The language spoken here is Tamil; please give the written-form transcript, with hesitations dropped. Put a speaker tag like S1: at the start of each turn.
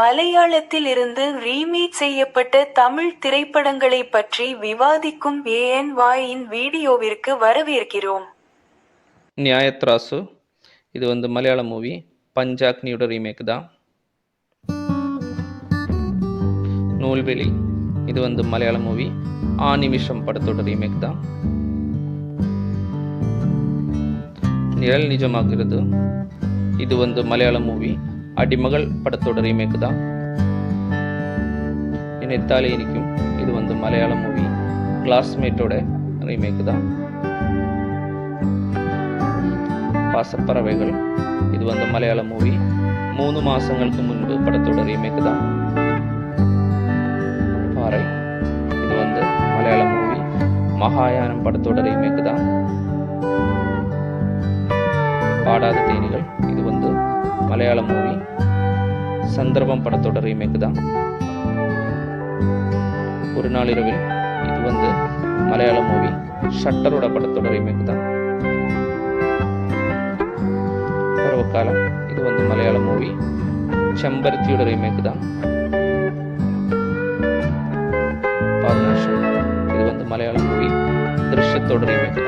S1: மலையாளத்தில் இருந்து ரீமேக் செய்யப்பட்ட தமிழ் திரைப்படங்களை பற்றி விவாதிக்கும் ANY-இன் வீடியோவிற்கு வரவேற்கிறோம்.
S2: நியாயத்ராசு இது மலையாள மூவி. பஞ்சாக்னியோட ரீமேக் தான். நூல்வெளி இது மலையாள மூவி. ஆனிமிஷம் படத்தோட ரீமேக் தான். நிழல் நிஜமாகிறது இது மலையாள மூவி. அடிமகள் படத்தோட ரீமேக் தான். நினைத்தாலே இனிக்கும் இது மலையாள மூவி. கிளாஸ்மேட்டோட ரீமேக் தான். பாசப்பறவைகள் இது மலையாள மூவி. 3 மாசங்களுக்கு முன்பு படத்தோட ரீமேக் தான். பாறை இது மலையாள மூவி. மகாயானம் படத்தோட ரீமேக் தான். பாடாத தேனிகள் இது மலையாள மூவி. சந்தர்ப்பம் படத்தோட ரீமேக் தான். ஒரு நாள் இரவில் இது மலையாள மூவி. ஷட்டரோட படத்தோட ரீமேக் தான். பருவகாலம் இது மலையாள மூவி. செம்பருத்தியோட ரீமேக் தான். பாபநாசம் இது மலையாள மூவி. திருஷ்யத்தோட ரீமேக்